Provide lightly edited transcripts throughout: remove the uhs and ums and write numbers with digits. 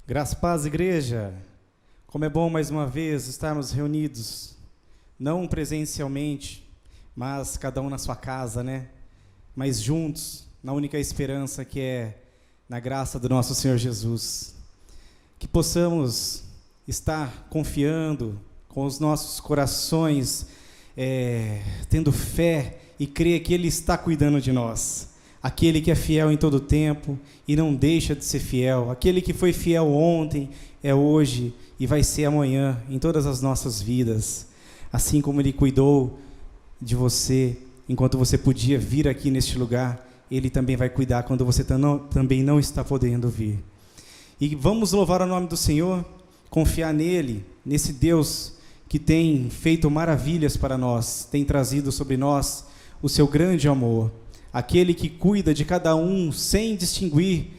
Graça e paz, igreja. Como é bom mais uma vez estarmos reunidos, não presencialmente, mas cada um na sua casa, né? Mas juntos, na única esperança que é na graça do nosso Senhor Jesus. Que possamos estar confiando com os nossos corações, tendo fé e crer que Ele está cuidando de nós. Aquele que é fiel em todo tempo e não deixa de ser fiel. Aquele que foi fiel ontem, é hoje e vai ser amanhã em todas as nossas vidas. Assim como Ele cuidou de você enquanto você podia vir aqui neste lugar, Ele também vai cuidar quando você também não está podendo vir. E vamos louvar o nome do Senhor, confiar nele, nesse Deus que tem feito maravilhas para nós, tem trazido sobre nós o seu grande amor. Aquele que cuida de cada um sem distinguir,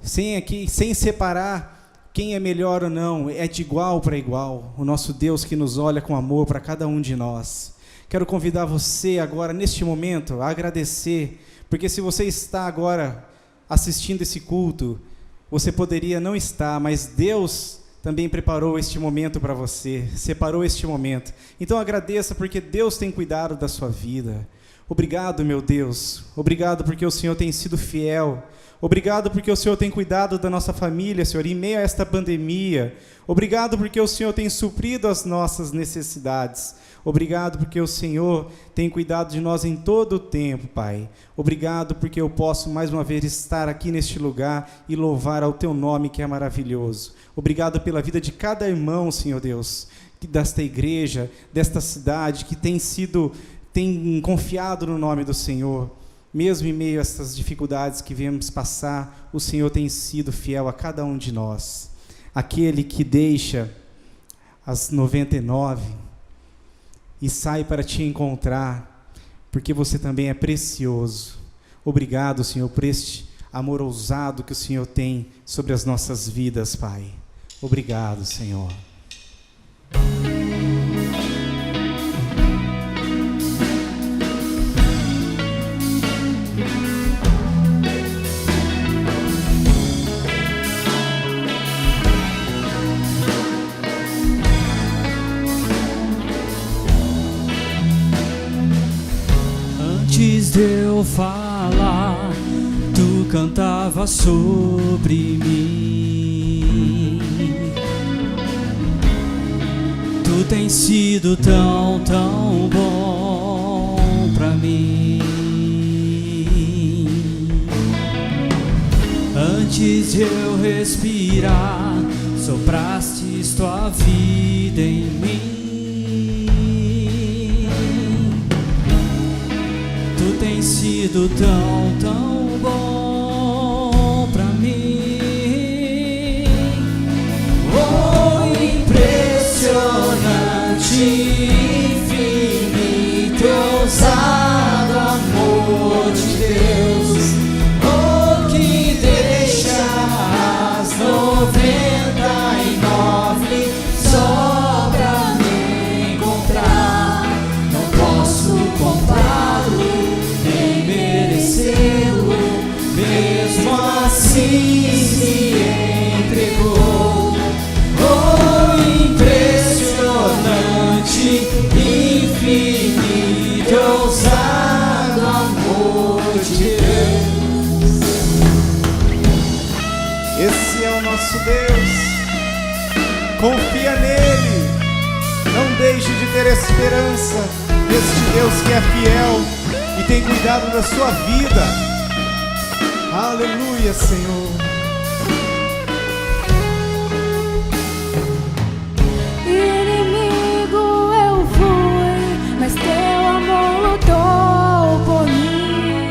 sem separar quem é melhor ou não, é de igual para igual. O nosso Deus que nos olha com amor para cada um de nós. Quero convidar você agora, neste momento, a agradecer, porque se você está agora assistindo esse culto, você poderia não estar, mas Deus também preparou este momento para você, separou este momento. Então agradeça, porque Deus tem cuidado da sua vida. Obrigado, meu Deus. Obrigado porque o Senhor tem sido fiel. Obrigado porque o Senhor tem cuidado da nossa família, Senhor, em meio a esta pandemia. Obrigado porque o Senhor tem suprido as nossas necessidades. Obrigado porque o Senhor tem cuidado de nós em todo o tempo, Pai. Obrigado porque eu posso mais uma vez estar aqui neste lugar e louvar ao Teu nome, que é maravilhoso. Obrigado pela vida de cada irmão, Senhor Deus, desta igreja, desta cidade, que tem confiado no nome do Senhor. Mesmo em meio a essas dificuldades que viemos passar, o Senhor tem sido fiel a cada um de nós. Aquele que deixa as 99 e sai para te encontrar, porque você também é precioso. Obrigado, Senhor, por este amor ousado que o Senhor tem sobre as nossas vidas, Pai. Obrigado, Senhor. Antes de eu falar, tu cantava sobre mim. Tu tens sido tão, tão bom pra mim. Antes de eu respirar, soprastes tua vida em mim. Tu tens sido tão, tão bom pra mim. Oh, impressionante, infinito, ousado amor de Deus. Oh, que deixa as 99 só pra me encontrar. Não posso comprá-lo, mesmo assim se entregou. Oh, impressionante, infinito, ousado amor de Deus. Esse é o nosso Deus. Confia nele. Não deixe de ter esperança neste Deus que é fiel e tem cuidado da sua vida. Aleluia, Senhor. Inimigo eu fui, mas teu amor lutou por mim.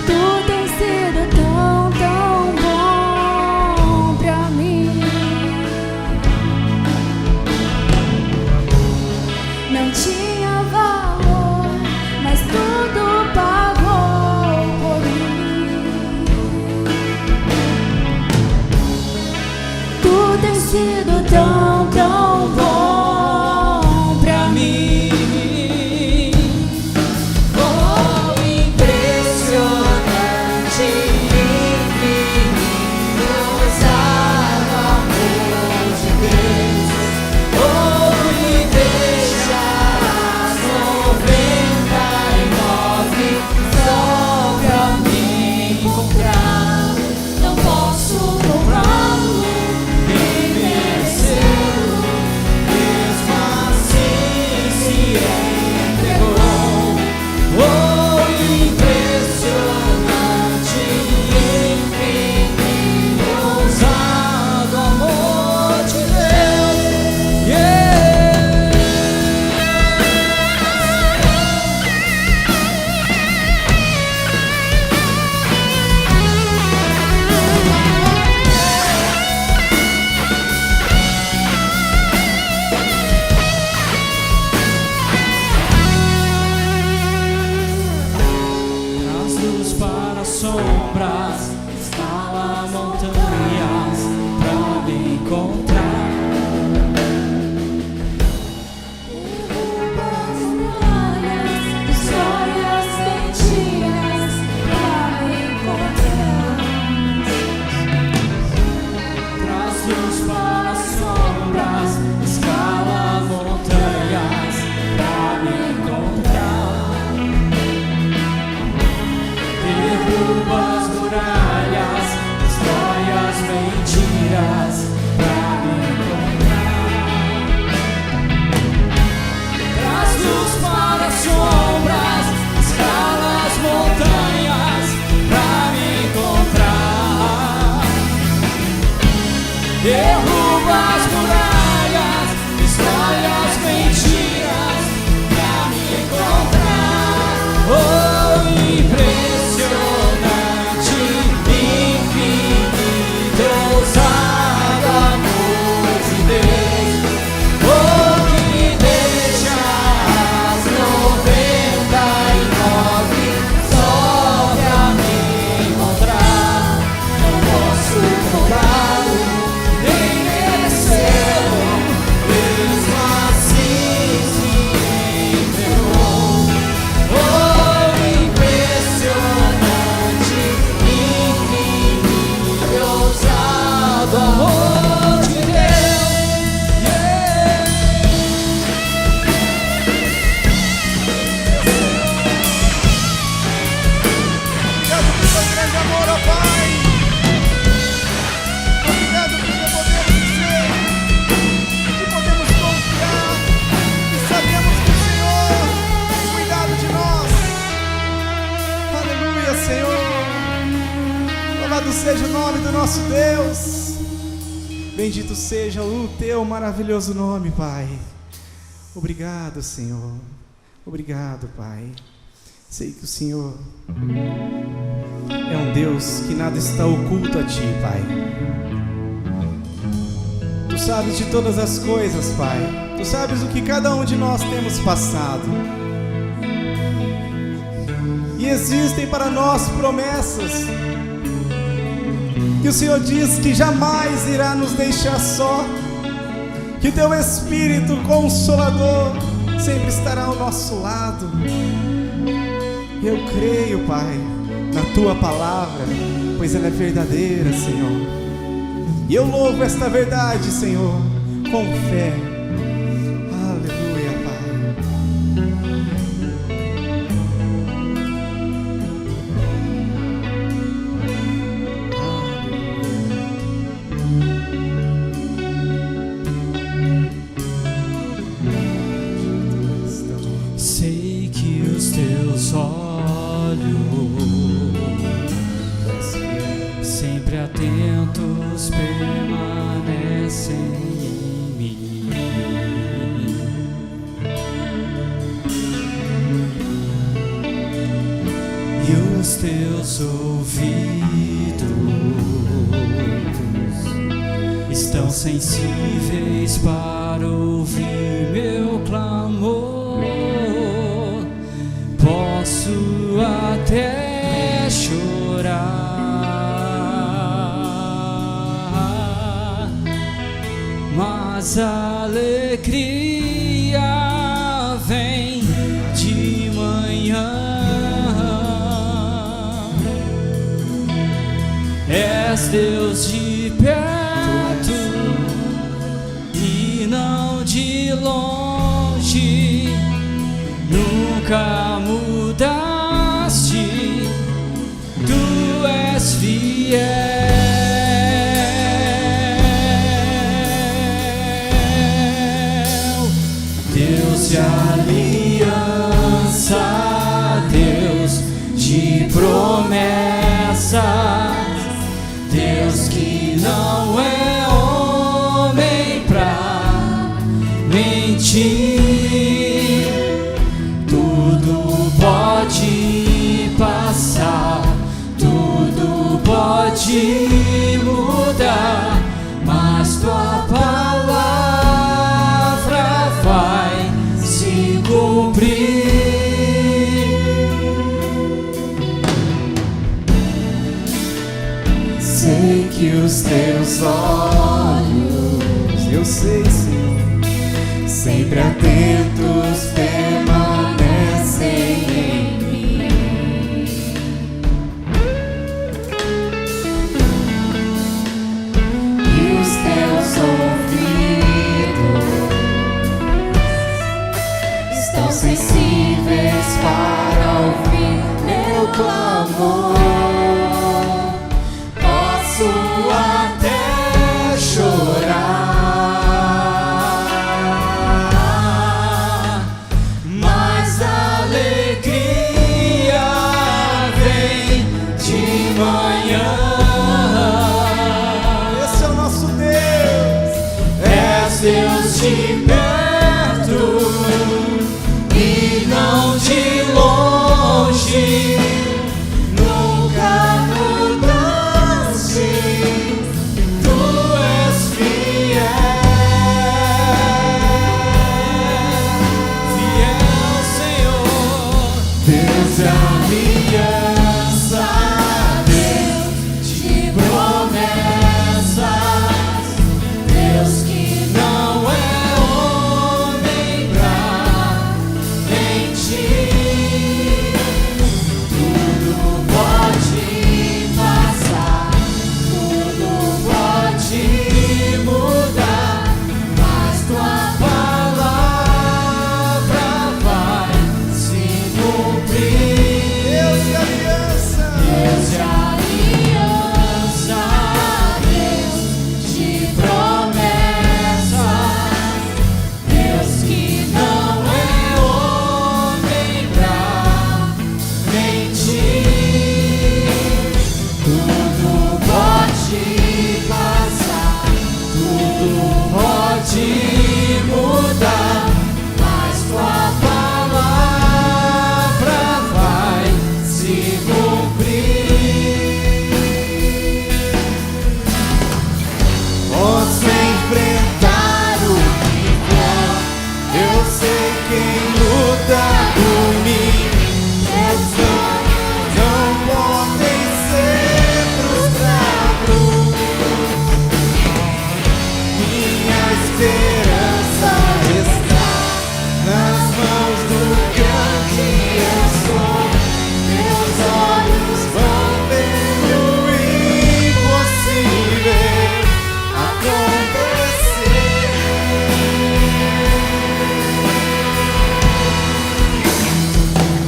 Tu tens sido tão, tão bom pra mim. Não tinha valor, mas tudo pagou. sombras, escala montanhas pra me encontrar. Derruba as muralhas, destrói as mentiras pra me encontrar. Traz luz para as sombras, escala montanhas pra me encontrar. Derruba as muralhas, destrói as mentiras pra me encontrar. Traz luz para as sombras, escala as montanhas pra me encontrar. Derruba as muralhas, destrói as mentiras pra me encontrar. Oh, impressionante, infinito, ousado amor de Deus. Oh, que deixa as 99 só pra me encontrar. Não posso comprá-lo, nem merecê-lo, mesmo assim se entregou. Oh, impressionante, infinito, ousado amor de Deus. Obrigado por seu grande amor, ó Pai. Obrigado porque podemos dizer que podemos confiar e sabemos que o Senhor tem cuidado de nós. Aleluia, Senhor. Louvado seja o nome do nosso Deus. Bendito seja o teu maravilhoso nome, Pai. Obrigado, Senhor. Obrigado, Pai. Sei que o Senhor é um Deus que nada está oculto a Ti, Pai. Tu sabes de todas as coisas, Pai. Tu sabes o que cada um de nós temos passado. E existem para nós promessas que o Senhor diz que jamais irá nos deixar só, que o Teu Espírito Consolador sempre estará ao nosso lado. Eu creio, Pai, na Tua palavra, pois ela é verdadeira, Senhor. E eu louvo esta verdade, Senhor, com fé. Aleluia, Pai. Sei que os teus olhos, sempre atentos, permanecem em mim. E os teus ouvidos estão sensíveis para ouvir meu clamor. Posso até chorar, mas a alegria vem de manhã. És Deus de perto e não de longe. Nunca mudaste, Tu és fiel. Deus de aliança, Deus de promessas, Deus que não é homem pra mentir. Tudo pode passar, tudo pode mudar, mas Tua palavra vai se cumprir. que os teus olhos, eu sei, Senhor, sempre atentos permanecem em mim. E os teus ouvidos estão sensíveis para ouvir meu clamor. Posso até chorar, mas a alegria vem de manhã. esse é o nosso Deus. És Deus de perto e não de longe. Nunca mudaste, tu és fiel, Senhor. Deus de aliança, Deus de promessas, Deus que não é homem pra mentir. Tudo pode passar, tudo pode mudar, mas tua palavra vai se cumprir. Deus de aliança, Deus de aliança, Deus de promessas, Deus que não é homem pra mentir. Tudo pode passar, tudo pode mudar, mas tua palavra vai se cumprir. Posso enfrentar o que for, eu sei quem luta por mim. Meus sonhos não podem ser frustrados. Minha esperança está nas mãos do grande eu sou. Meus olhos vão ver o impossível acontecer.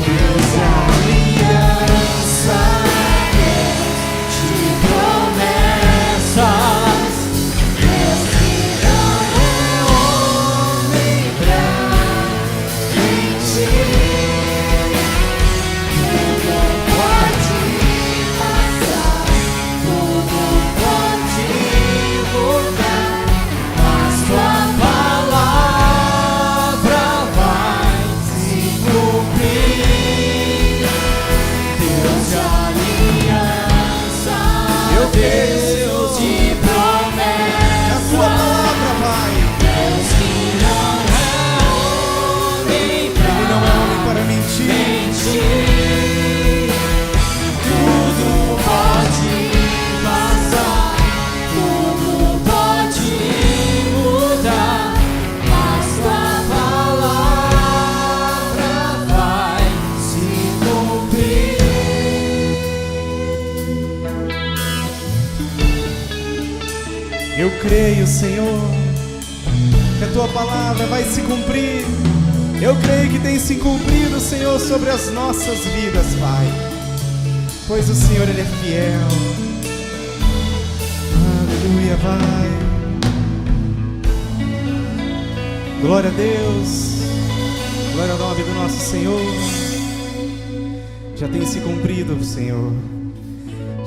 Deus de aliança, Deus de promessas, Deus que não é homem pra mentir. Tudo pode passar, tudo pode mudar, mas tua palavra vai se cumprir. Deus de aliança, Eu creio, Deus de a promessas, tua palavra vai. Deus que não é homem pra Ele não é homem para mentir. mentir. Tudo pode passar, tudo pode mudar, mas tua palavra vai se cumprir. Eu creio, Senhor, que a tua palavra vai se cumprir. Eu creio que tem se cumprido, Senhor, sobre as nossas vidas, Pai. Pois o Senhor, Ele é fiel. Aleluia, vai. Glória a Deus. Glória ao nome do nosso Senhor. Já tem se cumprido, Senhor.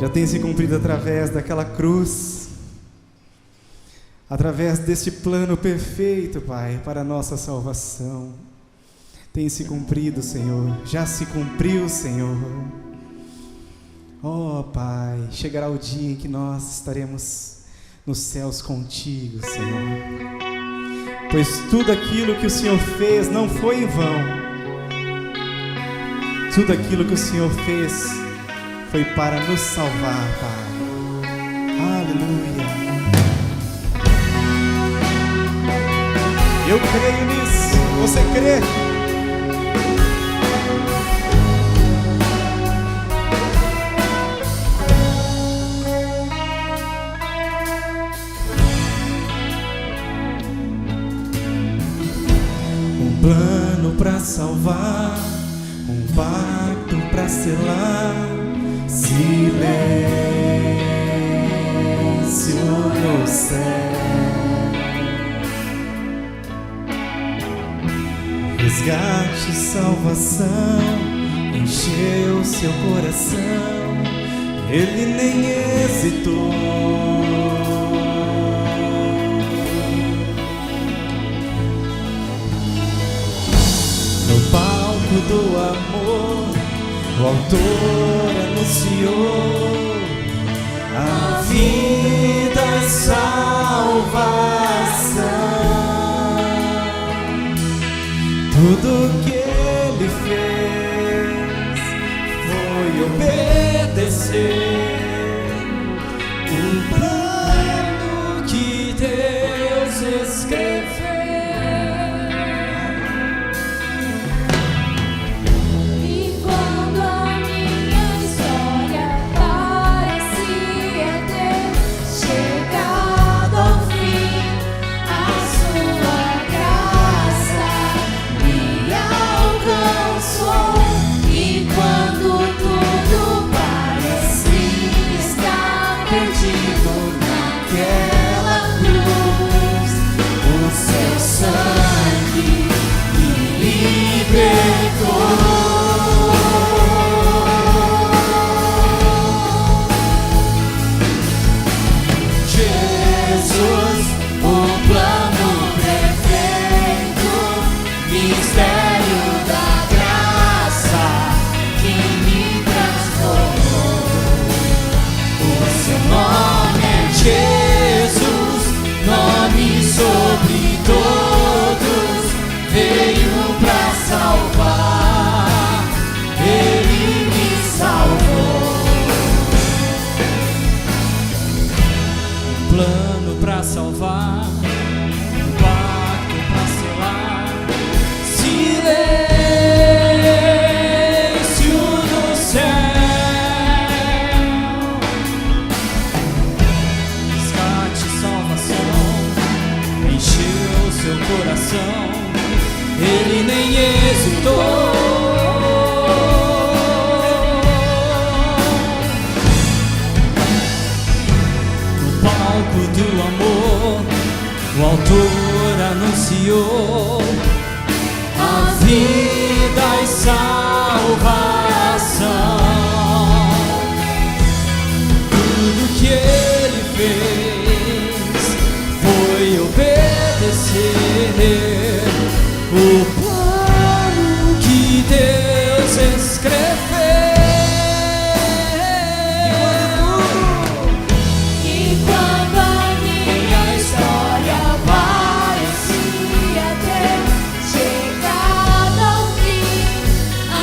Já tem se cumprido através daquela cruz. Através deste plano perfeito, Pai, para a nossa salvação. Tem se cumprido, Senhor. Já se cumpriu, Senhor. Oh, Pai, chegará o dia em que nós estaremos nos céus contigo, Senhor. Pois tudo aquilo que o Senhor fez não foi em vão. Tudo aquilo que o Senhor fez foi para nos salvar, Pai. Aleluia. Eu creio nisso. Você crê? Um plano pra salvar, um pacto pra selar, silêncio no céu. Resgate, salvação, encheu seu coração, ele nem hesitou. No palco do amor, o autor anunciou a vida e salvação. Tudo que ele fez foi obedecer o plano que Deus escreveu. E quando a minha história parecia ter chegado ao fim, a sua graça me alcançou. E quando tudo parecia estar perdido naquela cruz, o seu sangue me libertou. Jesus, o plano perfeito, mistério da graça que me transformou. O seu nome é Jesus, nome sobre todos, veio pra salvar, ele me salvou. Plano pra salvar, um pacto pra selar, silêncio no céu. Resgate, salvação, encheu seu coração, ele nem hesitou. Do amor, o autor anunciou a vida e salvação. Tudo que ele fez foi obedecer o plano que Deus escreveu. A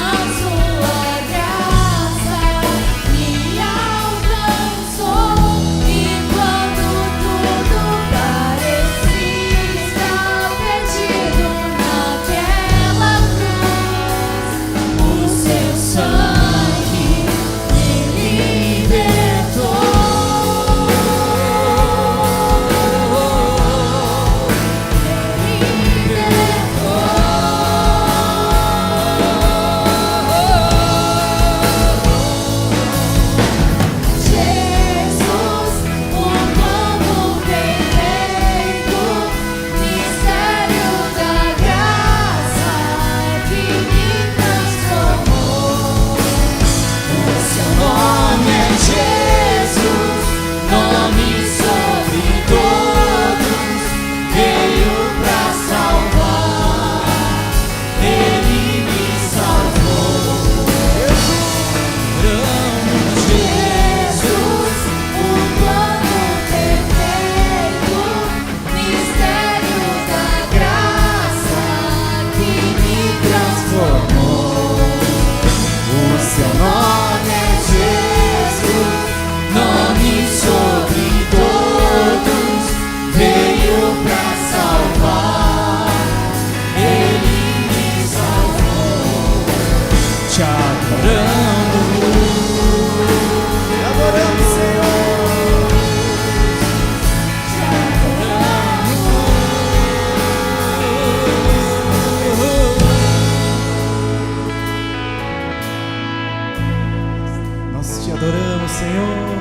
Te adoramos, Senhor.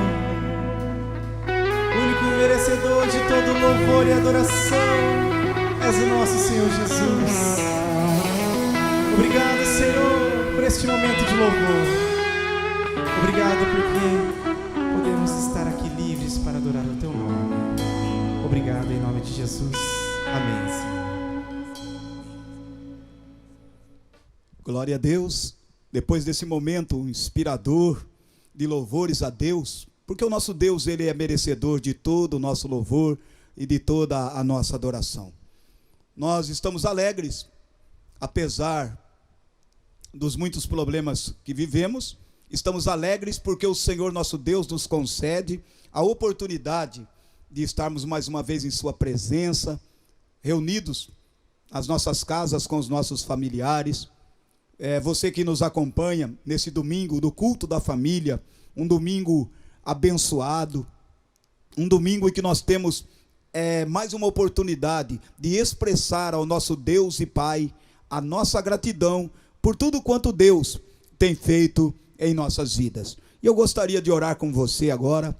Único merecedor de todo louvor e adoração és o nosso Senhor Jesus. Obrigado, Senhor, por este momento de louvor. Obrigado porque podemos estar aqui livres para adorar o Teu nome. Obrigado em nome de Jesus. Amém, Senhor. Glória a Deus. Depois desse momento inspirador de louvores a Deus, porque o nosso Deus, Ele é merecedor de todo o nosso louvor e de toda a nossa adoração. Nós estamos alegres, apesar dos muitos problemas que vivemos, estamos alegres porque o Senhor nosso Deus nos concede a oportunidade de estarmos mais uma vez em sua presença, reunidos nas nossas casas com os nossos familiares. Você que nos acompanha nesse domingo do culto da família, um domingo abençoado, um domingo em que nós temos mais uma oportunidade de expressar ao nosso Deus e Pai a nossa gratidão por tudo quanto Deus tem feito em nossas vidas. E eu gostaria de orar com você agora,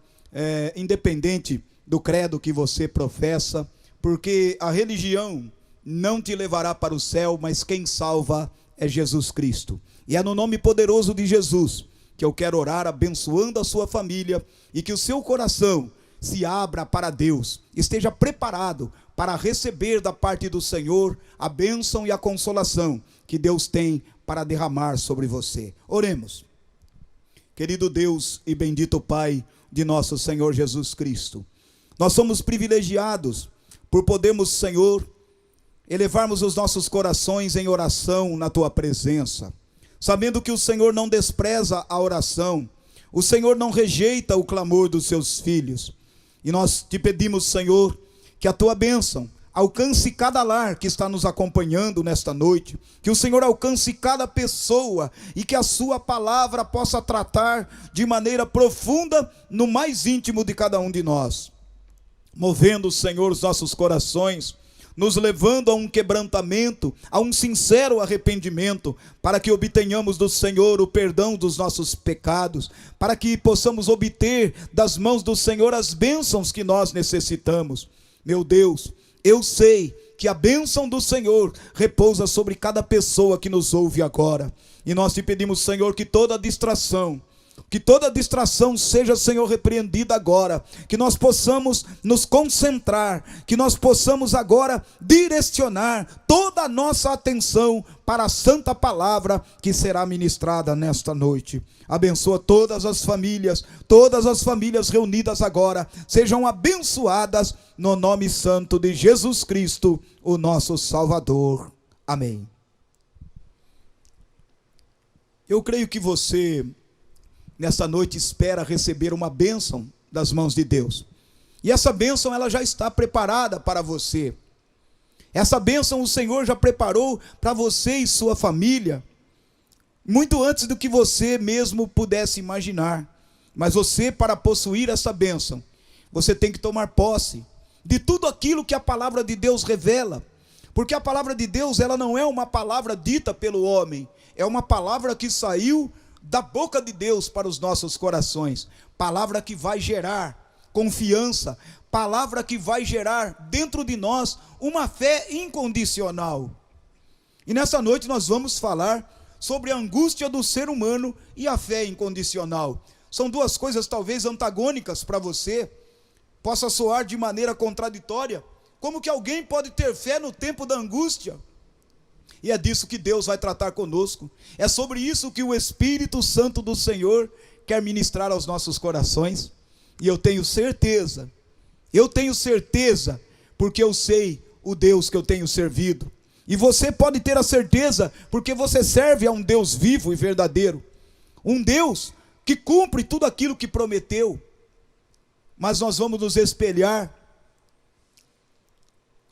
independente do credo que você professa, porque a religião não te levará para o céu, mas quem salva é Jesus Cristo. E é no nome poderoso de Jesus que eu quero orar abençoando a sua família e que o seu coração se abra para Deus, esteja preparado para receber da parte do Senhor a bênção e a consolação que Deus tem para derramar sobre você. Oremos. Querido Deus e bendito Pai de nosso Senhor Jesus Cristo, nós somos privilegiados por podermos, Senhor, elevarmos os nossos corações em oração na Tua presença, sabendo que o Senhor não despreza a oração, o Senhor não rejeita o clamor dos seus filhos. E nós te pedimos, Senhor, que a Tua bênção alcance cada lar que está nos acompanhando nesta noite, que o Senhor alcance cada pessoa e que a Sua palavra possa tratar de maneira profunda no mais íntimo de cada um de nós, movendo, Senhor, os nossos corações, nos levando a um quebrantamento, a um sincero arrependimento, para que obtenhamos do Senhor o perdão dos nossos pecados, para que possamos obter das mãos do Senhor as bênçãos que nós necessitamos. Meu Deus, eu sei que a bênção do Senhor repousa sobre cada pessoa que nos ouve agora, e nós te pedimos, Senhor, que toda distração seja, Senhor, repreendida agora, que nós possamos nos concentrar, que nós possamos agora direcionar toda a nossa atenção para a santa palavra que será ministrada nesta noite. Abençoa todas as famílias reunidas agora, sejam abençoadas no nome santo de Jesus Cristo, o nosso Salvador. Amém. Eu creio que você nessa noite espera receber uma bênção das mãos de Deus. E essa bênção ela já está preparada para você. Essa bênção o Senhor já preparou para você e sua família, muito antes do que você mesmo pudesse imaginar. Mas você, para possuir essa bênção, você tem que tomar posse de tudo aquilo que a palavra de Deus revela. Porque a palavra de Deus ela não é uma palavra dita pelo homem, é uma palavra que saiu da boca de Deus para os nossos corações, palavra que vai gerar confiança, palavra que vai gerar dentro de nós uma fé incondicional. E nessa noite nós vamos falar sobre a angústia do ser humano e a fé incondicional. São duas coisas talvez antagônicas para você, possa soar de maneira contraditória. Como que alguém pode ter fé no tempo da angústia? E é disso que Deus vai tratar conosco. É sobre isso que o Espírito Santo do Senhor quer ministrar aos nossos corações. E eu tenho certeza, porque eu sei o Deus que eu tenho servido. E você pode ter a certeza, porque você serve a um Deus vivo e verdadeiro. Um Deus que cumpre tudo aquilo que prometeu. Mas nós vamos nos espelhar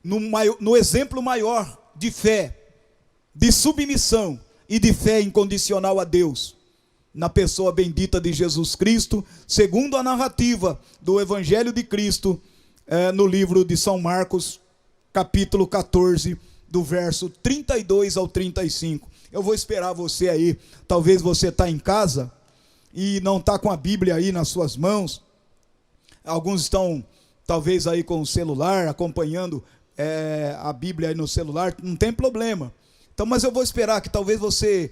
no exemplo maior de fé, de submissão e de fé incondicional a Deus, na pessoa bendita de Jesus Cristo, segundo a narrativa do Evangelho de Cristo, no livro de São Marcos, capítulo 14, do verso 32 ao 35. Eu vou esperar você aí, talvez você está em casa e não está com a Bíblia aí nas suas mãos, alguns estão talvez aí com o celular, acompanhando a Bíblia aí no celular, não tem problema. Então, mas eu vou esperar que talvez você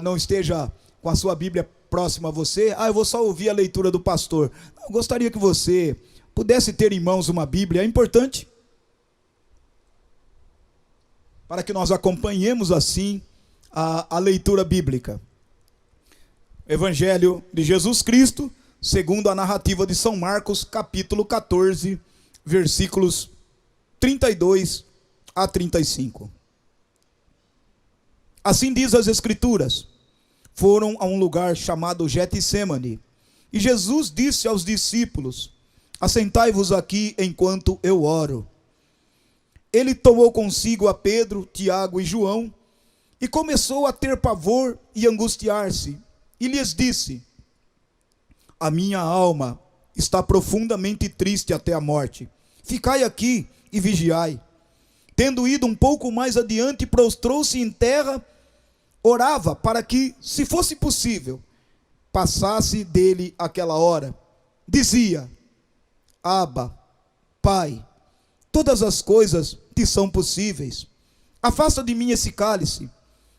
não esteja com a sua Bíblia próxima a você. Eu vou só ouvir a leitura do pastor. Eu gostaria que você pudesse ter em mãos uma Bíblia, é importante, para que nós acompanhemos assim a leitura bíblica. Evangelho de Jesus Cristo, segundo a narrativa de São Marcos, capítulo 14, versículos 32 a 35. Assim diz as Escrituras: foram a um lugar chamado Getsêmani, e Jesus disse aos discípulos: assentai-vos aqui enquanto eu oro. Ele tomou consigo a Pedro, Tiago e João, e começou a ter pavor e angustiar-se, e lhes disse: a minha alma está profundamente triste até a morte. Ficai aqui e vigiai. Tendo ido um pouco mais adiante, prostrou-se em terra, orava para que, se fosse possível, passasse dele aquela hora. Dizia: Abba, Pai, todas as coisas te são possíveis. Afasta de mim esse cálice.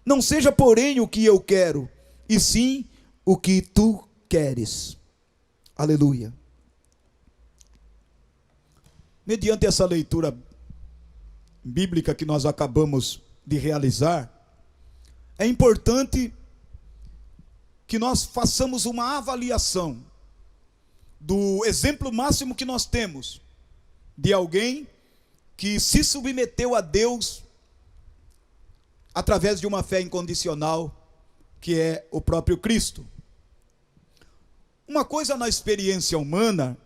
Não seja, porém, o que eu quero, e sim o que tu queres. Aleluia. Mediante essa leitura bíblica que nós acabamos de realizar, é importante que nós façamos uma avaliação do exemplo máximo que nós temos de alguém que se submeteu a Deus através de uma fé incondicional, que é o próprio Cristo. Uma coisa na experiência humana,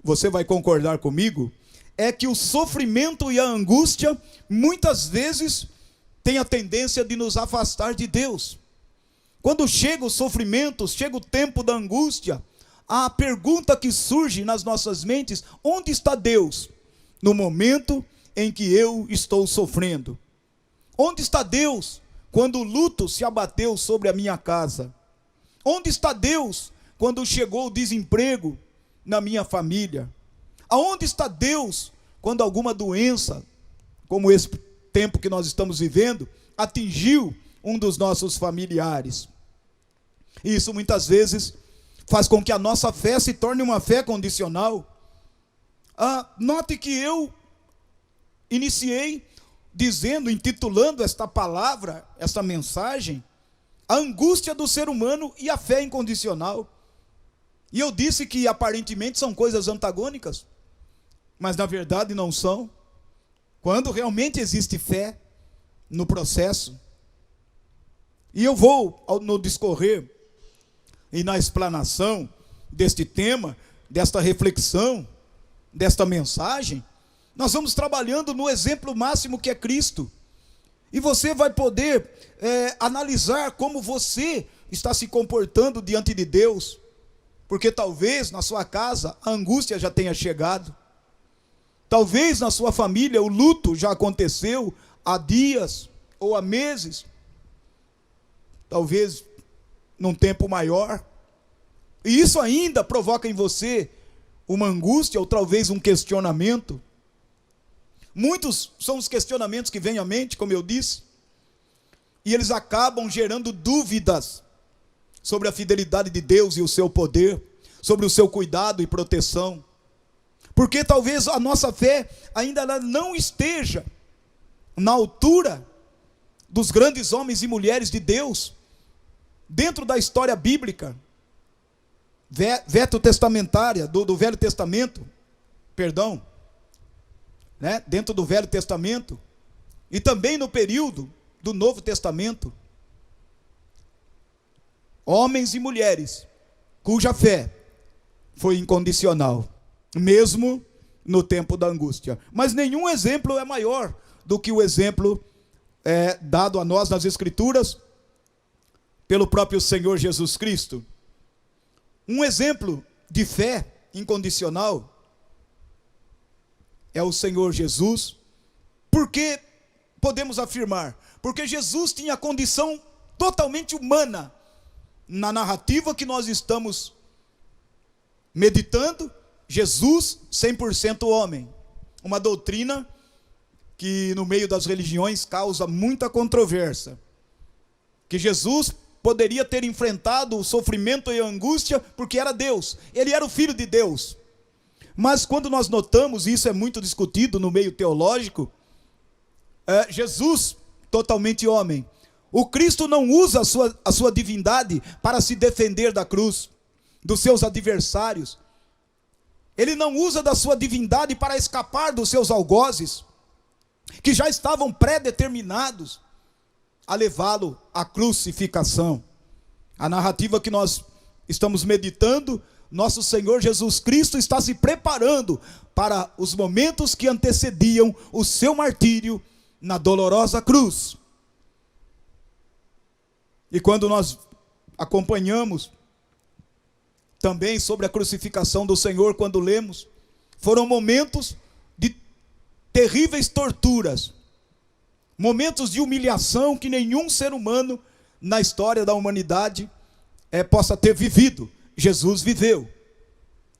você vai concordar comigo, é que o sofrimento e a angústia muitas vezes têm a tendência de nos afastar de Deus. Quando chega o sofrimento, chega o tempo da angústia, a pergunta que surge nas nossas mentes: onde está Deus no momento em que eu estou sofrendo? Onde está Deus quando o luto se abateu sobre a minha casa? Onde está Deus quando chegou o desemprego na minha família? Aonde está Deus quando alguma doença, como esse tempo que nós estamos vivendo, atingiu um dos nossos familiares? Isso muitas vezes faz com que a nossa fé se torne uma fé condicional. Note que eu iniciei intitulando esta palavra, esta mensagem, a angústia do ser humano e a fé incondicional. E eu disse que aparentemente são coisas antagônicas, mas na verdade não são. Quando realmente existe fé no processo. E eu vou, no discorrer e na explanação deste tema, desta reflexão, desta mensagem, nós vamos trabalhando no exemplo máximo que é Cristo. E você vai poder analisar como você está se comportando diante de Deus. Porque talvez na sua casa a angústia já tenha chegado. Talvez na sua família o luto já aconteceu há dias ou há meses. Talvez num tempo maior. E isso ainda provoca em você uma angústia ou talvez um questionamento. Muitos são os questionamentos que vêm à mente, como eu disse, e eles acabam gerando dúvidas sobre a fidelidade de Deus e o seu poder, sobre o seu cuidado e proteção. Porque talvez a nossa fé ainda não esteja na altura dos grandes homens e mulheres de Deus, dentro da história bíblica, veterotestamentária, do Velho Testamento, perdão, né? Dentro do Velho Testamento, e também no período do Novo Testamento. Homens e mulheres cuja fé foi incondicional, mesmo no tempo da angústia. Mas nenhum exemplo é maior do que o exemplo dado a nós nas Escrituras pelo próprio Senhor Jesus Cristo. Um exemplo de fé incondicional é o Senhor Jesus. Por que podemos afirmar? Porque Jesus tinha a condição totalmente humana na narrativa que nós estamos meditando, Jesus 100% homem. Uma doutrina que no meio das religiões causa muita controvérsia. Que Jesus poderia ter enfrentado o sofrimento e a angústia porque era Deus. Ele era o Filho de Deus. Mas quando nós notamos, e isso é muito discutido no meio teológico, Jesus totalmente homem. O Cristo não usa a sua divindade para se defender da cruz, dos seus adversários. Ele não usa da sua divindade para escapar dos seus algozes, que já estavam pré-determinados a levá-lo à crucificação. A narrativa que nós estamos meditando, nosso Senhor Jesus Cristo está se preparando para os momentos que antecediam o seu martírio na dolorosa cruz. E quando nós acompanhamos também sobre a crucificação do Senhor, quando lemos, foram momentos de terríveis torturas, momentos de humilhação que nenhum ser humano na história da humanidade possa ter vivido. Jesus viveu.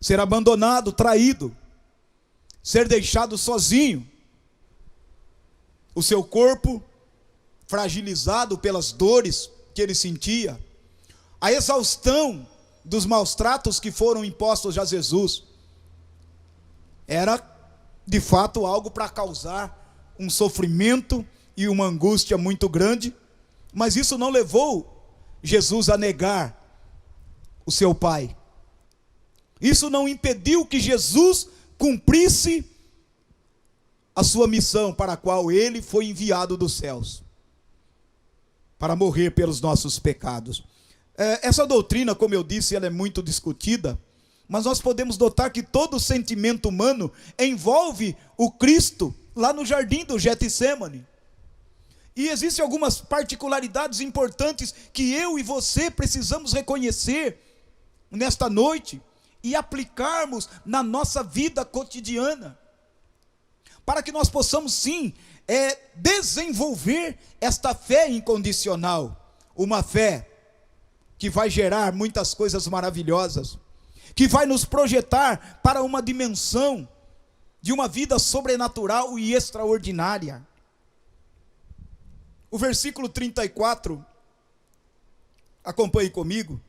Ser abandonado, traído, ser deixado sozinho, o seu corpo fragilizado pelas dores que ele sentia, a exaustão dos maus tratos que foram impostos a Jesus, era de fato algo para causar um sofrimento e uma angústia muito grande, mas isso não levou Jesus a negar o seu Pai. Isso não impediu que Jesus cumprisse a sua missão para a qual ele foi enviado dos céus, para morrer pelos nossos pecados. Essa doutrina, como eu disse, ela é muito discutida, mas nós podemos notar que todo sentimento humano envolve o Cristo lá no jardim do Getsêmani. E existem algumas particularidades importantes que eu e você precisamos reconhecer nesta noite e aplicarmos na nossa vida cotidiana, para que nós possamos sim desenvolver esta fé incondicional, uma fé que vai gerar muitas coisas maravilhosas, que vai nos projetar para uma dimensão de uma vida sobrenatural e extraordinária. O versículo 34, acompanhe comigo.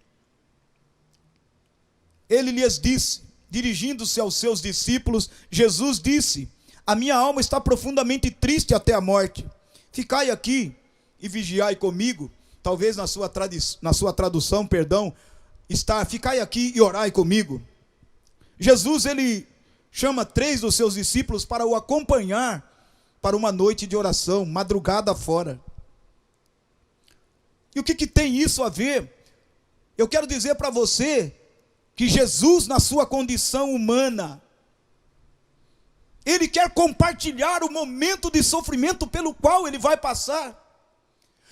Ele lhes disse, dirigindo-se aos seus discípulos, Jesus disse: a minha alma está profundamente triste até a morte. Ficai aqui e vigiai comigo. Talvez na sua tradução, está: ficai aqui e orai comigo. Jesus, ele chama 3 dos seus discípulos para o acompanhar para uma noite de oração, madrugada fora. E o que tem isso a ver? Eu quero dizer para você que Jesus, na sua condição humana, ele quer compartilhar o momento de sofrimento pelo qual ele vai passar.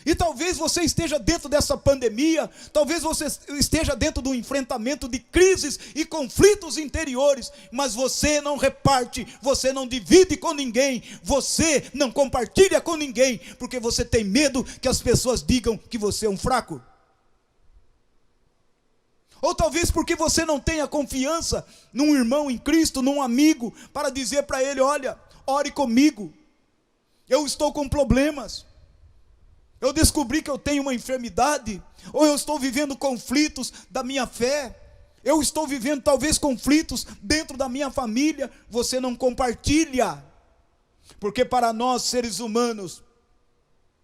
E talvez você esteja dentro dessa pandemia, talvez você esteja dentro do enfrentamento de crises e conflitos interiores, mas você não reparte, você não divide com ninguém, você não compartilha com ninguém, porque você tem medo que as pessoas digam que você é um fraco. Ou talvez porque você não tenha confiança num irmão em Cristo, num amigo, para dizer para ele: olha, ore comigo, eu estou com problemas, eu descobri que eu tenho uma enfermidade, ou eu estou vivendo conflitos da minha fé, eu estou vivendo talvez conflitos dentro da minha família. Você não compartilha, porque para nós seres humanos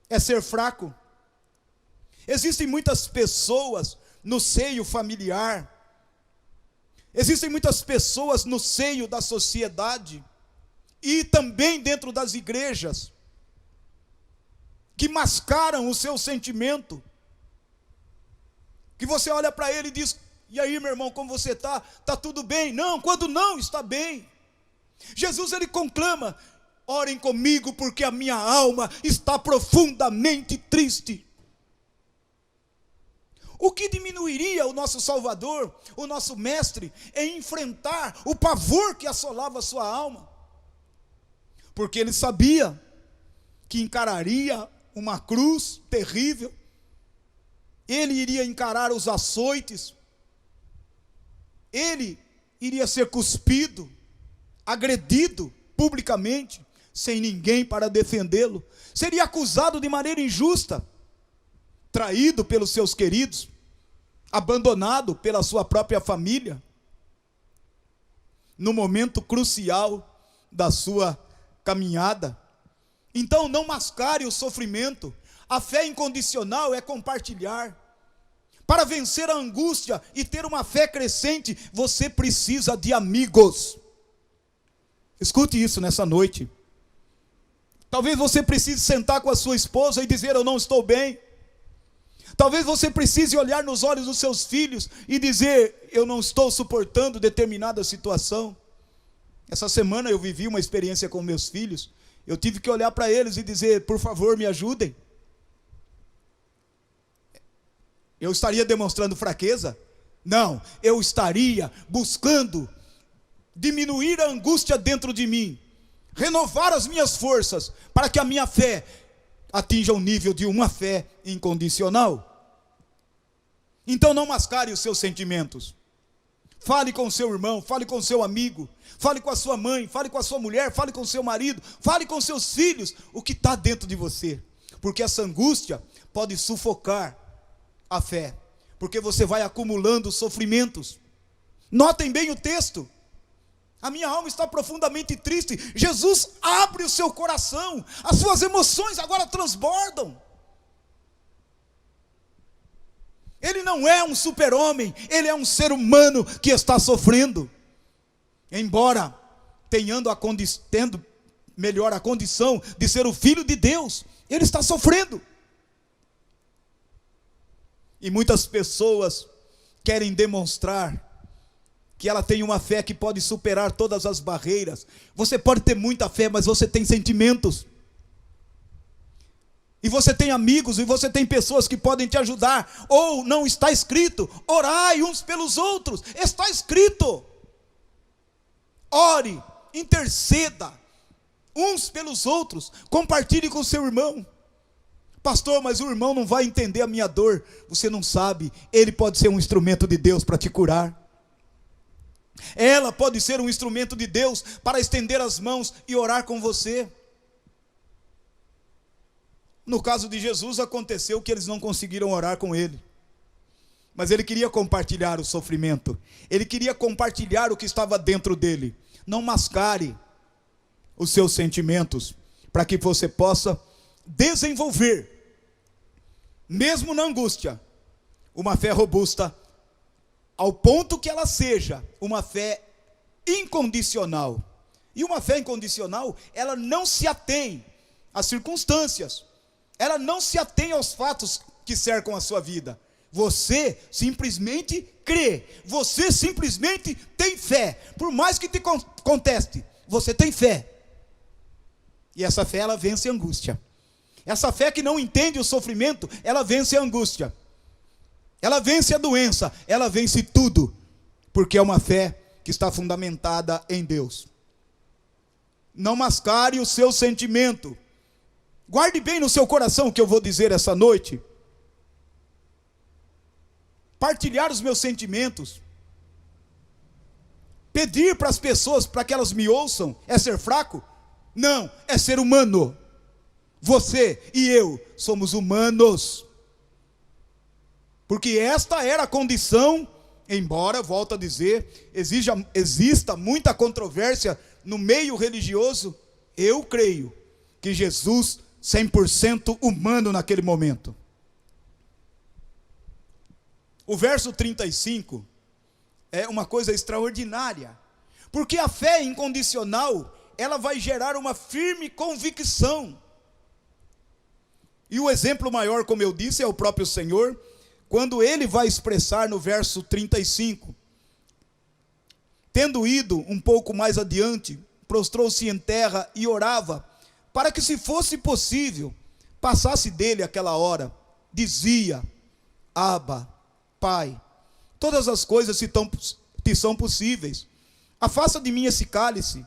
é ser fraco. Existem muitas pessoas no seio familiar, existem muitas pessoas no seio da sociedade e também dentro das igrejas que mascaram o seu sentimento, que você olha para ele e diz: e aí, meu irmão, como você está? Está tudo bem? Não, quando não está bem. Jesus, ele conclama: orem comigo porque a minha alma está profundamente triste. O que diminuiria o nosso Salvador, o nosso Mestre, em enfrentar o pavor que assolava a sua alma? Porque ele sabia que encararia uma cruz terrível, ele iria encarar os açoites, ele iria ser cuspido, agredido publicamente, sem ninguém para defendê-lo, seria acusado de maneira injusta, traído pelos seus queridos, abandonado pela sua própria família, no momento crucial da sua caminhada. Então não mascare o sofrimento. A fé incondicional é compartilhar. Para vencer a angústia e ter uma fé crescente, você precisa de amigos. Escute isso nessa noite. Talvez você precise sentar com a sua esposa e dizer: eu não estou bem. Talvez você precise olhar nos olhos dos seus filhos e dizer: eu não estou suportando determinada situação. Essa semana eu vivi uma experiência com meus filhos. Eu tive que olhar para eles e dizer: por favor, me ajudem. Eu estaria demonstrando fraqueza? Não, eu estaria buscando diminuir a angústia dentro de mim, renovar as minhas forças, para que a minha fé atinja o nível de uma fé incondicional. Então não mascare os seus sentimentos. Fale com o seu irmão, fale com o seu amigo, fale com a sua mãe, fale com a sua mulher, fale com o seu marido, fale com seus filhos o que está dentro de você, porque essa angústia pode sufocar a fé, porque você vai acumulando sofrimentos. Notem bem o texto: a minha alma está profundamente triste. Jesus abre o seu coração, as suas emoções agora transbordam. Ele não é um super-homem, ele é um ser humano que está sofrendo. Embora tendo melhor a condição de ser o Filho de Deus, ele está sofrendo. E muitas pessoas querem demonstrar que ela tem uma fé que pode superar todas as barreiras. Você pode ter muita fé, mas você tem sentimentos. E você tem amigos, e você tem pessoas que podem te ajudar. Ou não está escrito: orai uns pelos outros. Está escrito: ore, interceda uns pelos outros. Compartilhe com o seu irmão. Pastor, mas o irmão não vai entender a minha dor. Você não sabe, ele pode ser um instrumento de Deus para te curar. Ela pode ser um instrumento de Deus para estender as mãos e orar com você. No caso de Jesus, aconteceu que eles não conseguiram orar com ele, mas ele queria compartilhar o sofrimento, ele queria compartilhar o que estava dentro dele. Não mascare os seus sentimentos, para que você possa desenvolver, mesmo na angústia, uma fé robusta, ao ponto que ela seja uma fé incondicional. E uma fé incondicional, ela não se atém às circunstâncias, ela não se atém aos fatos que cercam a sua vida. Você simplesmente crê, você simplesmente tem fé, por mais que te conteste, você tem fé. E essa fé, ela vence a angústia. Essa fé que não entende o sofrimento, ela vence a angústia, ela vence a doença, ela vence tudo, porque é uma fé que está fundamentada em Deus. Não mascare o seu sentimento. Guarde bem no seu coração o que eu vou dizer essa noite. Partilhar os meus sentimentos, pedir para as pessoas para que elas me ouçam, é ser fraco? Não, é ser humano. Você e eu somos humanos. Porque esta era a condição, embora, volto a dizer, exista muita controvérsia no meio religioso, eu creio que Jesus 100% humano naquele momento. O verso 35 é uma coisa extraordinária, porque a fé incondicional, ela vai gerar uma firme convicção. E o exemplo maior, como eu disse, é o próprio Senhor, quando ele vai expressar no verso 35, tendo ido um pouco mais adiante, prostrou-se em terra e orava, para que, se fosse possível, passasse dele aquela hora. Dizia: Abba, Pai, todas as coisas te são possíveis, afasta de mim esse cálice,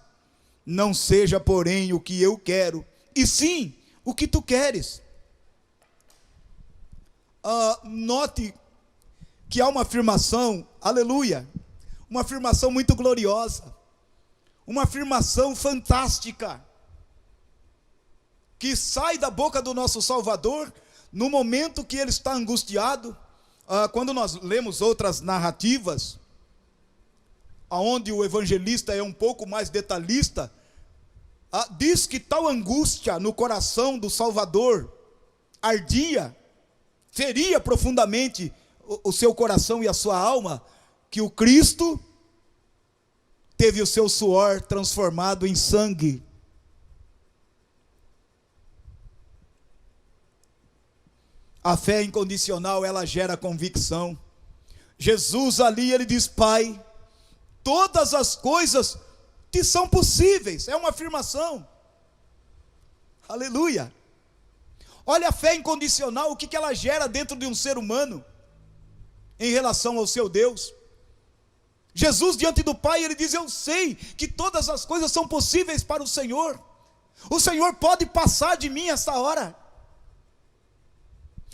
não seja, porém, o que eu quero, e sim o que tu queres. note que há uma afirmação, aleluia, uma afirmação muito gloriosa, uma afirmação fantástica, que sai da boca do nosso Salvador, no momento que ele está angustiado. Quando nós lemos outras narrativas, onde o evangelista é um pouco mais detalhista, diz que tal angústia no coração do Salvador ardia, feria profundamente o seu coração e a sua alma, que o Cristo teve o seu suor transformado em sangue. A fé incondicional, ela gera convicção. Jesus ali, ele diz: Pai, todas as coisas te são possíveis. É uma afirmação. Aleluia. Olha a fé incondicional, o que ela gera dentro de um ser humano em relação ao seu Deus. Jesus diante do Pai, ele diz: eu sei que todas as coisas são possíveis para o Senhor. O Senhor pode passar de mim essa hora.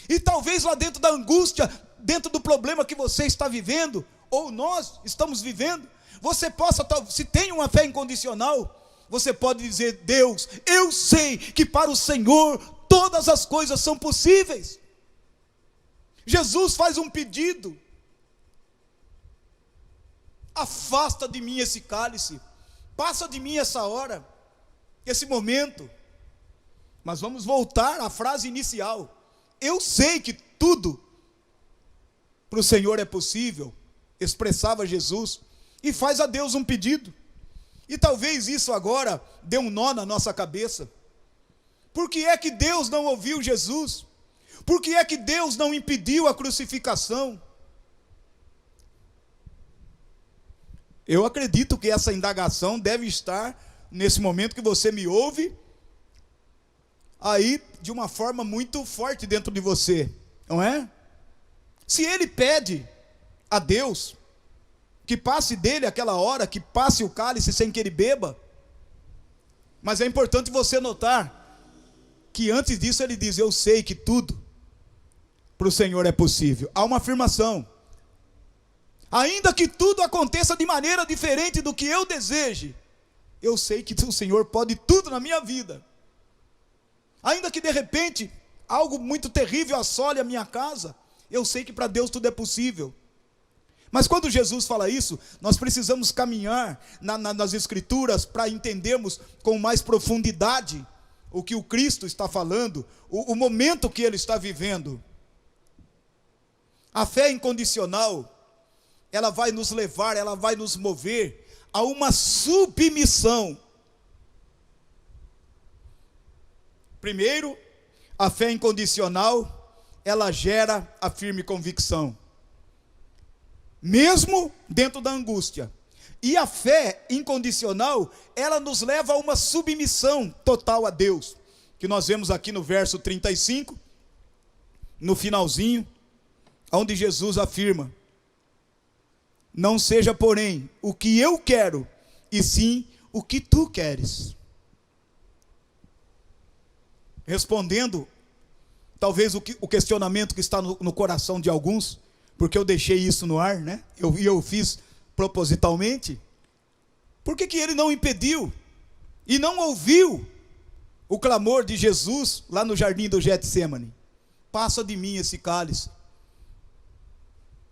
E talvez lá dentro da angústia, dentro do problema que você está vivendo, ou nós estamos vivendo, você possa, se tem uma fé incondicional, você pode dizer: Deus, eu sei que para o Senhor todas as coisas são possíveis. Jesus faz um pedido: afasta de mim esse cálice, passa de mim essa hora, esse momento. Mas vamos voltar à frase inicial: eu sei que tudo para o Senhor é possível, expressava Jesus, e faz a Deus um pedido. E talvez isso agora dê um nó na nossa cabeça. Por que é que Deus não ouviu Jesus? Por que é que Deus não impediu a crucificação? Eu acredito que essa indagação deve estar, nesse momento que você me ouve, aí de uma forma muito forte dentro de você, não é? Se ele pede a Deus que passe dele aquela hora, que passe o cálice sem que ele beba, mas é importante você notar que antes disso ele diz: eu sei que tudo para o Senhor é possível. Há uma afirmação: ainda que tudo aconteça de maneira diferente do que eu deseje, eu sei que o Senhor pode tudo na minha vida. Ainda que de repente algo muito terrível assole a minha casa, eu sei que para Deus tudo é possível. Mas quando Jesus fala isso, nós precisamos caminhar nas Escrituras para entendermos com mais profundidade o que o Cristo está falando, o momento que ele está vivendo. A fé incondicional, ela vai nos levar, ela vai nos mover a uma submissão. Primeiro, a fé incondicional, ela gera a firme convicção, mesmo dentro da angústia. E a fé incondicional, ela nos leva a uma submissão total a Deus, que nós vemos aqui no verso 35, no finalzinho, onde Jesus afirma: não seja, porém, o que eu quero, e sim o que tu queres. Respondendo, talvez o questionamento que está no coração de alguns, porque eu deixei isso no ar, né? Eu fiz propositalmente. Por que ele não impediu e não ouviu o clamor de Jesus lá no jardim do Getsêmani? Passa de mim esse cálice,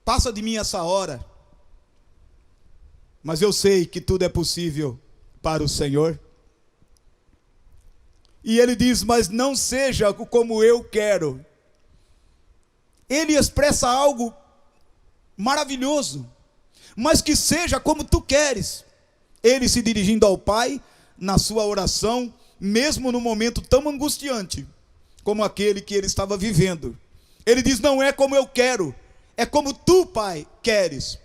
passa de mim essa hora, mas eu sei que tudo é possível para o Senhor. E ele diz: mas não seja como eu quero. Ele expressa algo maravilhoso: mas que seja como tu queres. Ele se dirigindo ao Pai, na sua oração, mesmo no momento tão angustiante, como aquele que ele estava vivendo. Ele diz: não é como eu quero, é como tu, Pai, queres.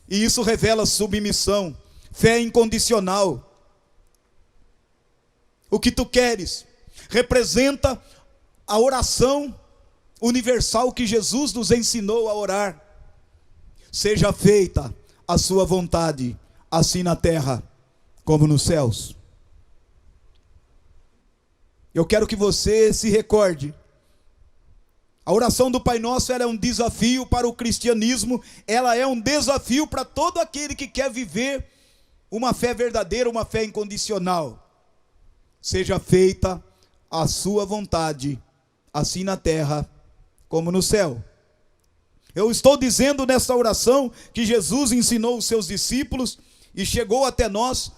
E isso revela submissão, fé incondicional. O que tu queres representa a oração universal que Jesus nos ensinou a orar: seja feita a sua vontade, assim na terra como nos céus. Eu quero que você se recorde A oração do Pai Nosso, ela é um desafio para o cristianismo, ela é um desafio para todo aquele que quer viver uma fé verdadeira, uma fé incondicional. Seja feita a sua vontade, assim na terra como no céu. Eu estou dizendo nessa oração que Jesus ensinou os seus discípulos e chegou até nós,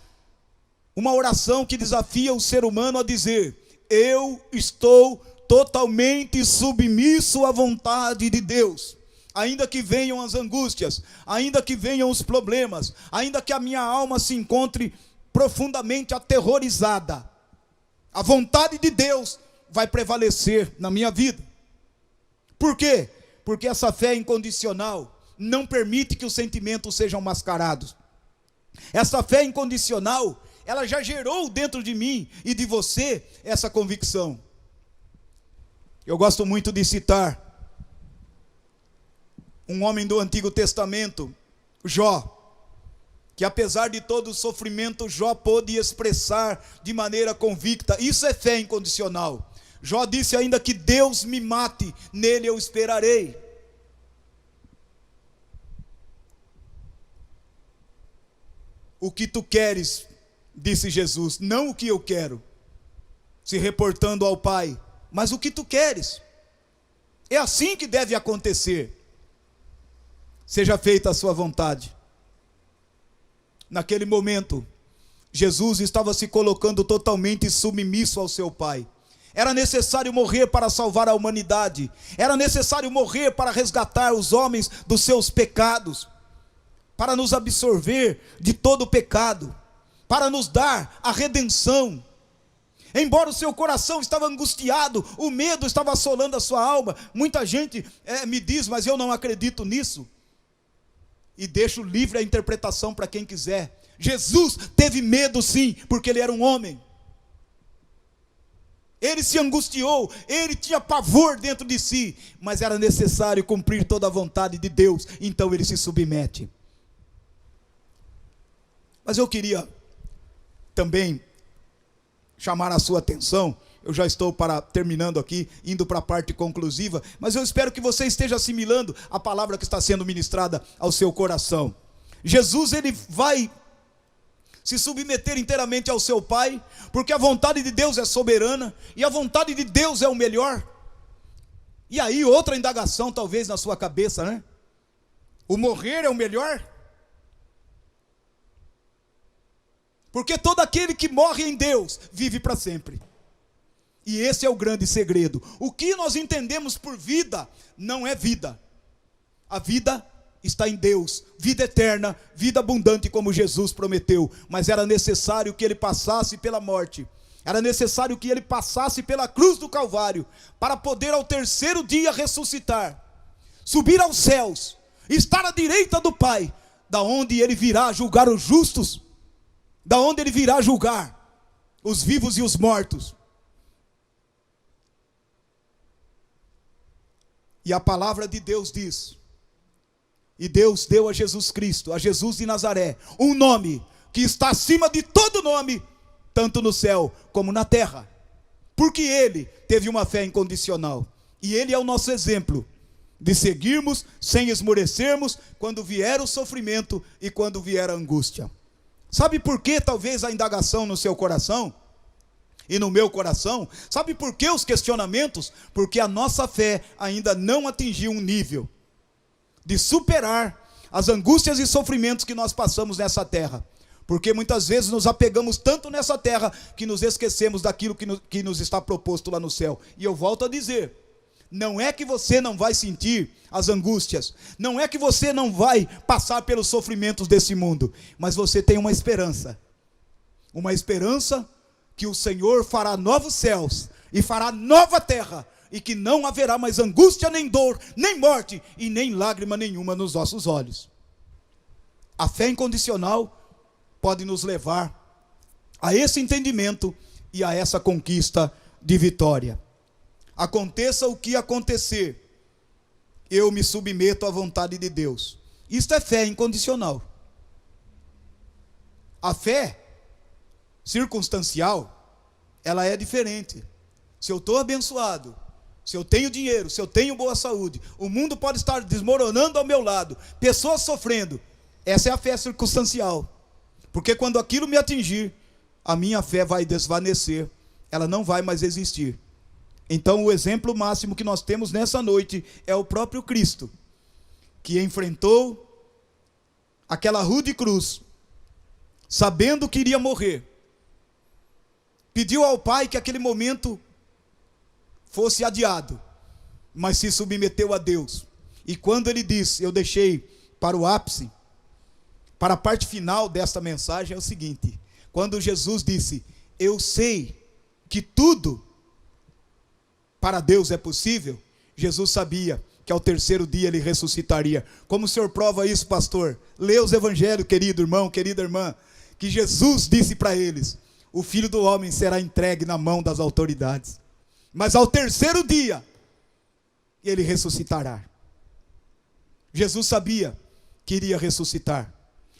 uma oração que desafia o ser humano a dizer: eu estou totalmente submisso à vontade de Deus. Ainda que venham as angústias, ainda que venham os problemas, ainda que a minha alma se encontre profundamente aterrorizada, a vontade de Deus vai prevalecer na minha vida. Por quê? Porque essa fé incondicional não permite que os sentimentos sejam mascarados. Essa fé incondicional, ela já gerou dentro de mim e de você essa convicção. Eu gosto muito de citar um homem do Antigo Testamento, Jó, que apesar de todo o sofrimento, Jó pôde expressar de maneira convicta. Isso é fé incondicional. Jó disse ainda que Deus me mate, nele eu esperarei. O que tu queres, disse Jesus, não o que eu quero, se reportando ao Pai, mas o que tu queres. É assim que deve acontecer. Seja feita a sua vontade. Naquele momento, Jesus estava se colocando totalmente submisso ao seu Pai. Era necessário morrer para salvar a humanidade. Era necessário morrer para resgatar os homens dos seus pecados, para nos absorver de todo o pecado, para nos dar a redenção. Embora o seu coração estava angustiado, o medo estava assolando a sua alma. Muita gente me diz, mas eu não acredito nisso. E deixo livre a interpretação para quem quiser. Jesus teve medo sim, porque ele era um homem. Ele se angustiou, ele tinha pavor dentro de si, mas era necessário cumprir toda a vontade de Deus, então ele se submete. Mas eu queria também chamar a sua atenção, eu já estou terminando aqui, indo para a parte conclusiva, mas eu espero que você esteja assimilando a palavra que está sendo ministrada ao seu coração. Jesus, ele vai se submeter inteiramente ao seu Pai, porque a vontade de Deus é soberana, e a vontade de Deus é o melhor. E aí outra indagação talvez na sua cabeça, né? O morrer é o melhor? Porque todo aquele que morre em Deus, vive para sempre. E esse é o grande segredo. O que nós entendemos por vida, não é vida. A vida está em Deus, vida eterna, vida abundante como Jesus prometeu. Mas era necessário que ele passasse pela morte. Era necessário que ele passasse pela cruz do Calvário, para poder ao terceiro dia ressuscitar, subir aos céus, estar à direita do Pai, da onde ele virá julgar os justos, da onde ele virá julgar os vivos e os mortos. E a palavra de Deus diz, e Deus deu a Jesus Cristo, a Jesus de Nazaré, um nome que está acima de todo nome, tanto no céu como na terra, porque ele teve uma fé incondicional, e ele é o nosso exemplo, de seguirmos sem esmorecermos, quando vier o sofrimento e quando vier a angústia. Sabe por que talvez a indagação no seu coração? E no meu coração, sabe por que os questionamentos? Porque a nossa fé ainda não atingiu um nível de superar as angústias e sofrimentos que nós passamos nessa terra. Porque muitas vezes nos apegamos tanto nessa terra que nos esquecemos daquilo que nos está proposto lá no céu. E eu volto a dizer, não é que você não vai sentir as angústias, não é que você não vai passar pelos sofrimentos desse mundo, mas você tem uma esperança que o Senhor fará novos céus e fará nova terra, e que não haverá mais angústia, nem dor, nem morte, e nem lágrima nenhuma nos nossos olhos. A fé incondicional pode nos levar a esse entendimento e a essa conquista de vitória. Aconteça o que acontecer, eu me submeto à vontade de Deus. Isto é fé incondicional. A fé circunstancial, ela é diferente. Se eu estou abençoado, se eu tenho dinheiro, se eu tenho boa saúde, o mundo pode estar desmoronando ao meu lado, pessoas sofrendo. Essa é a fé circunstancial. Porque quando aquilo me atingir, a minha fé vai desvanecer, ela não vai mais existir. Então o exemplo máximo que nós temos nessa noite é o próprio Cristo, que enfrentou aquela rude cruz, sabendo que iria morrer. Pediu ao Pai que aquele momento fosse adiado, mas se submeteu a Deus. E quando ele disse, eu deixei para o ápice, para a parte final desta mensagem, é o seguinte: quando Jesus disse, eu sei que tudo para Deus é possível, Jesus sabia que ao terceiro dia ele ressuscitaria. Como o senhor prova isso, pastor? Lê os evangelhos, querido irmão, querida irmã, que Jesus disse para eles, o Filho do Homem será entregue na mão das autoridades, mas ao terceiro dia ele ressuscitará. Jesus sabia que iria ressuscitar.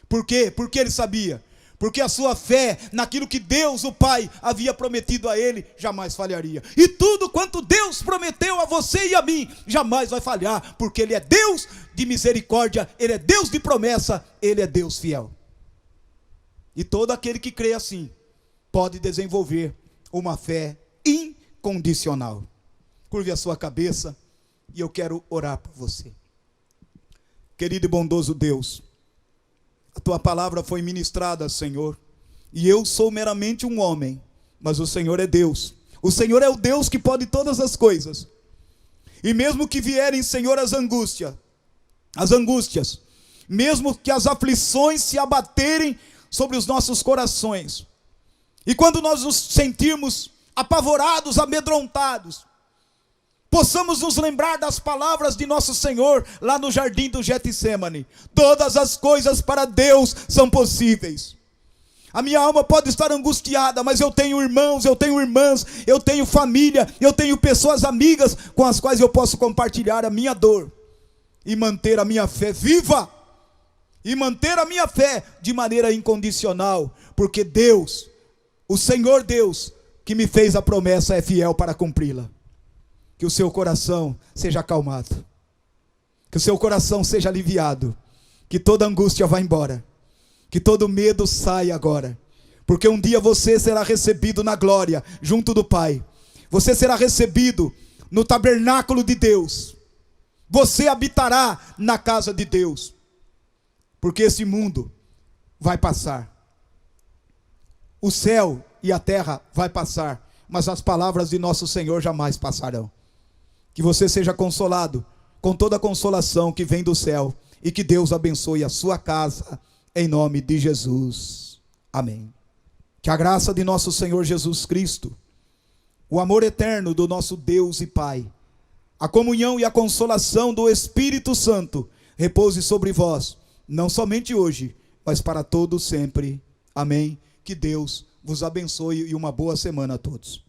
Por quê? Porque ele sabia. Porque a sua fé naquilo que Deus, o Pai, havia prometido a ele, jamais falharia. E tudo quanto Deus prometeu a você e a mim, jamais vai falhar, porque ele é Deus de misericórdia, ele é Deus de promessa, ele é Deus fiel. E todo aquele que crê assim, pode desenvolver uma fé incondicional. Curve a sua cabeça e eu quero orar por você. Querido e bondoso Deus, a tua palavra foi ministrada, Senhor, e eu sou meramente um homem, mas o Senhor é Deus. O Senhor é o Deus que pode todas as coisas. E mesmo que vierem, Senhor, as angústias, mesmo que as aflições se abaterem sobre os nossos corações, e quando nós nos sentirmos apavorados, amedrontados, possamos nos lembrar das palavras de nosso Senhor lá no jardim do Getsêmani: todas as coisas para Deus são possíveis. A minha alma pode estar angustiada, mas eu tenho irmãos, eu tenho irmãs, eu tenho família, eu tenho pessoas amigas com as quais eu posso compartilhar a minha dor e manter a minha fé viva, e manter a minha fé de maneira incondicional, porque Deus, o Senhor Deus que me fez a promessa, é fiel para cumpri-la. Que o seu coração seja acalmado, que o seu coração seja aliviado, que toda angústia vá embora, que todo medo saia agora, porque um dia você será recebido na glória, junto do Pai. Você será recebido no tabernáculo de Deus, você habitará na casa de Deus, porque esse mundo vai passar, o céu e a terra vai passar, mas as palavras de nosso Senhor jamais passarão. Que você seja consolado com toda a consolação que vem do céu, e que Deus abençoe a sua casa, em nome de Jesus. Amém. Que a graça de nosso Senhor Jesus Cristo, o amor eterno do nosso Deus e Pai, a comunhão e a consolação do Espírito Santo repouse sobre vós, não somente hoje, mas para todos sempre. Amém. Que Deus vos abençoe e uma boa semana a todos.